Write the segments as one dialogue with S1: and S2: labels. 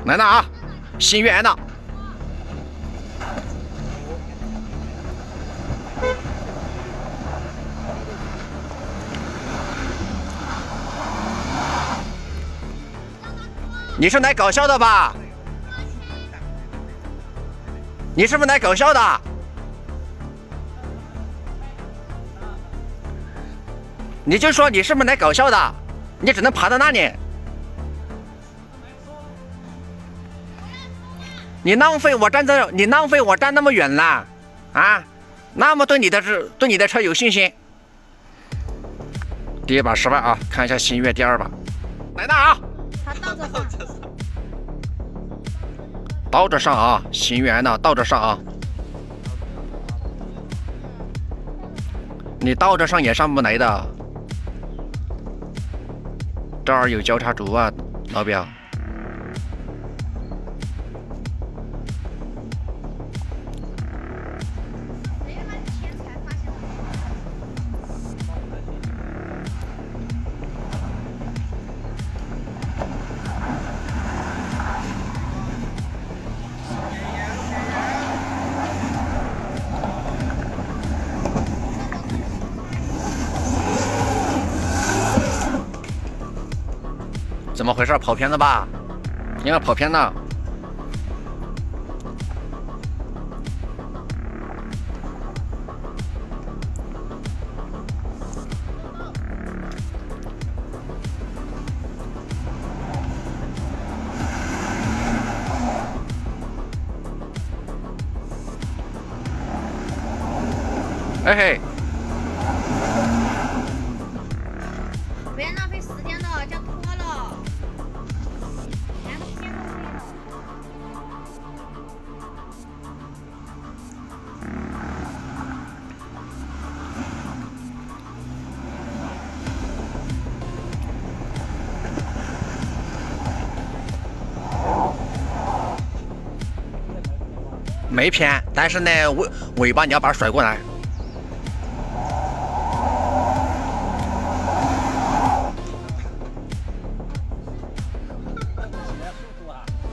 S1: 来了啊，心愿了。你是来搞笑的吧？你是不是来搞笑的？你就说你是不是来搞笑的？你只能爬到那里。你浪费我站那么远了，啊？那么对你的车有信心。第一把失败啊，看一下新月第二把，来了啊！
S2: 他倒着上，
S1: 倒着上啊，心源呢倒着上啊。你倒着上也上不来的，这儿有交叉轴啊，老表。怎么回事？跑偏了吧？应该跑偏了。哎嘿，
S2: 不要浪费时间了，这样拖了。两个天都没有。
S1: 没偏，但是呢，尾巴你要把它甩过来。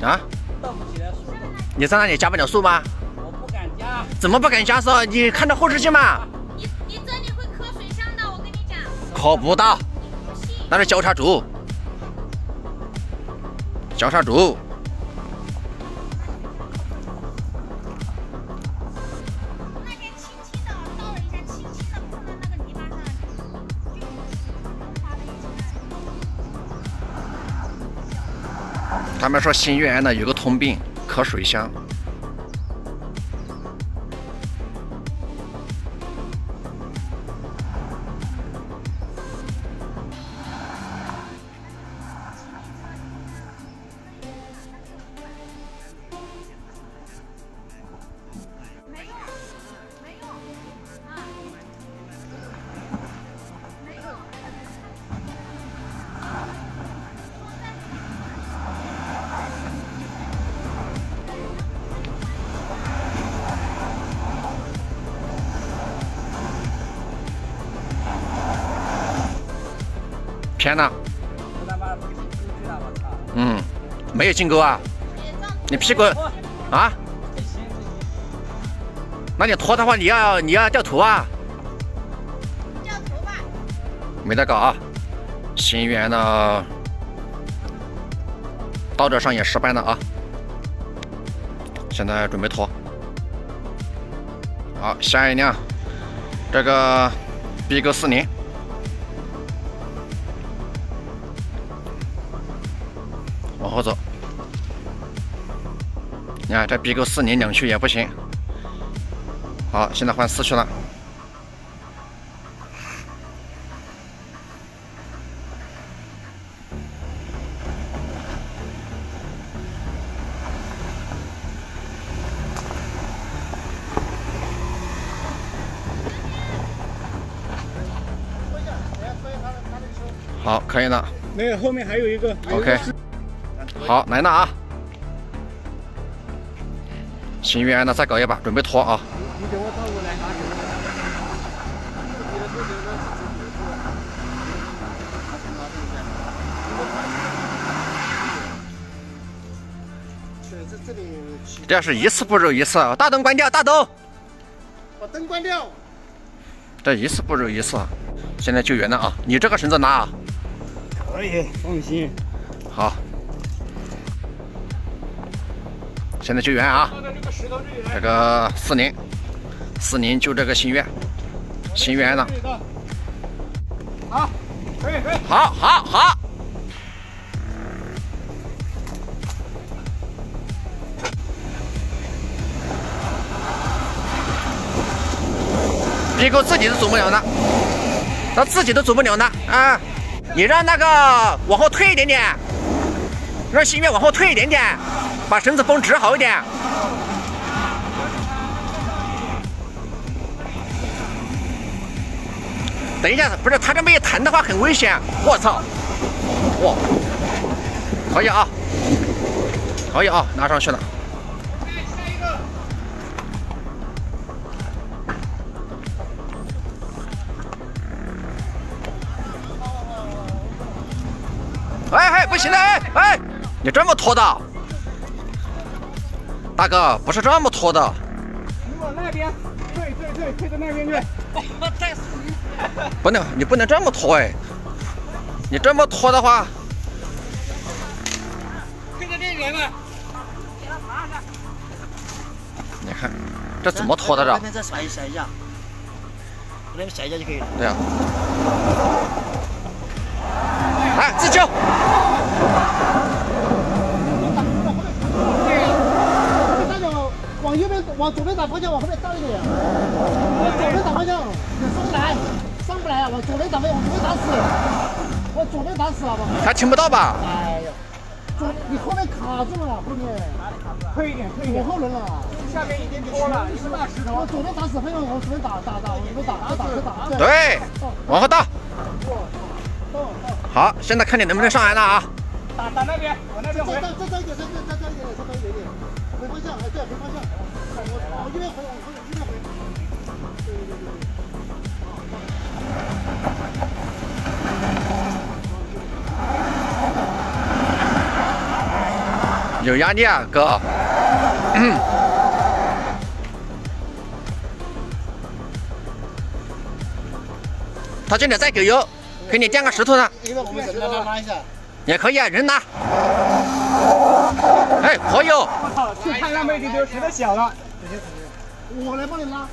S1: 啊？
S3: 倒不起来速度。
S1: 你在那里加不了速吗？
S3: 我不敢加。
S1: 怎么不敢加速？你看着后视镜嘛。
S2: 你这里会磕水箱的，我跟你讲。
S1: 磕不到，
S2: 不信。
S1: 那是交叉轴。交叉轴。
S2: 那边轻轻的倒了一下，轻轻的碰到那个泥巴上，就滑了一下。
S1: 他们说新月安呢有个通病，磕水箱。
S2: 没用，没用，啊，没用。
S1: 偏了。
S3: 我他妈不进出去了，我操！
S1: 嗯，没有进沟啊。你屁股啊？
S3: 这行这行。
S1: 那你拖的话，你要掉头啊。
S2: 掉头吧。
S1: 没得搞啊！新源呢，倒着上也失败了啊。现在准备拖。好，下一辆，这个 BG40。往后走。你看这 BG40两驱也不行。好，现在换4驱了。好，可以了。
S4: 那个后面还有一个。
S1: OK。好，来了啊！新源呢，再搞一把，准备拖啊！
S4: 你等我倒过来拿手。
S1: 这要是一次不如一次，大灯关掉，大灯，
S4: 把灯关掉。
S1: 这一次不如一次。现在救援了啊！你这个绳子拿啊。
S4: 可以，放心。
S1: 好。现在救援啊！这个40救这个心愿了。
S4: 好，可以。
S1: 好。别狗自己都走不了呢，他自己都走不了呢啊！你让那个往后退一点点，让心愿往后退一点点，把绳子绷直好一点。等一下，不是他这么一弹的话很危险，我操！哇，可以啊，拿上去了。哎，不行的，哎，你这么拖的，大哥不是这么拖的。
S4: 你往那边退到那边去。
S1: 你不能这么拖哎，你这么拖的话，
S3: 退到这边吧。
S1: 你看这怎么拖的这？
S5: 那边再甩一下，那边甩一下就可以了。
S1: 对呀、来自救。
S5: 往右边，往左边打方向，往后面倒一点。往左边打方向，上不来啊！往左边打方向，往左边打死，往左边打死好不好？
S1: 还听不到吧？
S5: 哎呀，你后面卡住了，后面。
S4: 退一点。
S5: 往后轮了。
S4: 下面已经拖了，一个大石头。
S5: 往左边打死，方向往左边打，往左边打。
S1: 对，往后倒。好，现在看你能不能上来了啊！
S4: 打那边，往那边回。
S5: 再一点，回方向，对，回方向。往右边回，往右边回。
S1: 有压力啊，哥。他这里再给油，给你垫个石头呢。
S5: 因为我们人拉一下。
S1: 也可以啊，人拿。哎，可以哦。
S4: 我操，就看那么一点丢，石头小了。
S5: 我来帮你拉。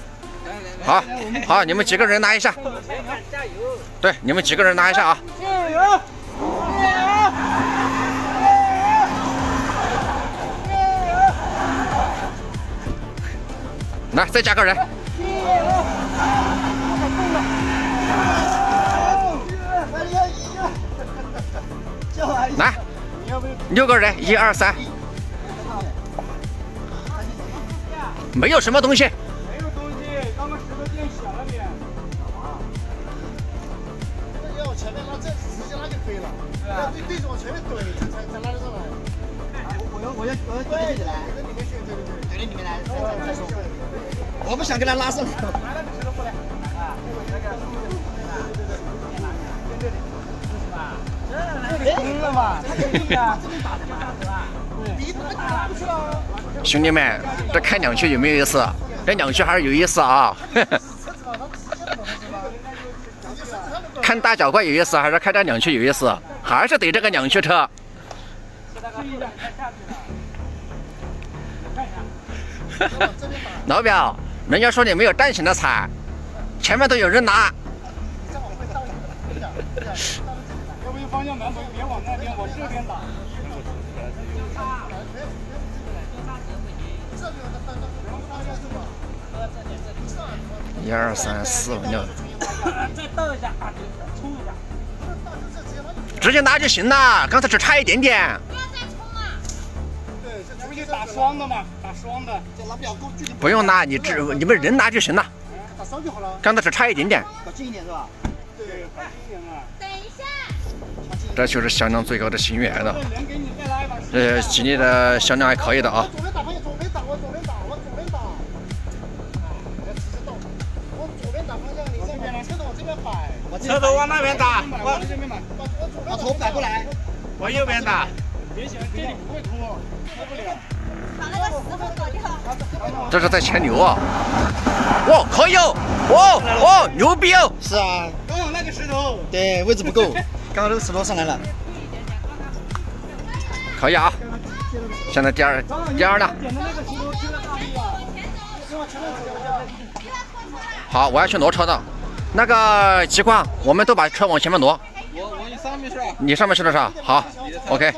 S1: 好，你们几个人拿一下。对，你们几个人拿一下啊。
S4: 加油！
S1: 来，再加个人。来，6个人，1、2、3。没有什么东西。
S4: 没有东西，刚刚石头变小了点。
S5: 要往前面拉，这直接拉就可以了。要对着往前面怼，才拉得上来。我要对着来，对着里面去，对着里面来，再说。我不想跟他拉上。
S4: 拿那个石头过来。啊，晕了吧？他肯定的，这边打的嘛，是吧？你打不去了。
S1: 兄弟们，这看两区有没有意思？这两区还是有意思啊！看大脚怪有意思，还是看这两区有意思？还是得这个两驱车。老表，人家说你没有站型的踩，前面都有人拿。
S4: 要不用方向盘，别往那边，往这边打。
S1: 1、2、3、4、5、6。
S3: 再倒一下，冲一下。
S1: 直接拿就行了，刚才只差一点点。
S2: 不要再冲了。
S4: 对，这不就打双的嘛，打双的。
S5: 这拉不了够距离。
S1: 不用拿，你们人拿就行了。
S5: 打双就好了。
S1: 刚才只差一点点。
S5: 靠近一点是吧？
S4: 对，靠近一点嘛。
S2: 等一下。
S1: 这就是销量最高的心源了。
S4: 人给你再拉一把。
S1: 吉利的销量还可以的啊。
S5: 左边打方向，左边打，往左边打，往左边打。直接动。往左边打方向，你这边车头往这边摆。
S3: 车头往那边打，
S5: 往这边摆。把头摆过来。
S3: 往右边打。
S4: 别想，这里不会拖，拖不了。
S2: 把那个石头
S1: 这是在牵牛啊！哇，可以哦！哇哇，牛逼哦！
S5: 是啊，
S3: 刚好那个石头。
S5: 对，位置不够，刚刚这个石头上来了。
S1: 可以啊！现在第二呢？好，我要去挪车的。那个齐宽，我们都把车往前面挪。
S3: 我上面去了。
S1: 你上面去了是吧？好 ，OK。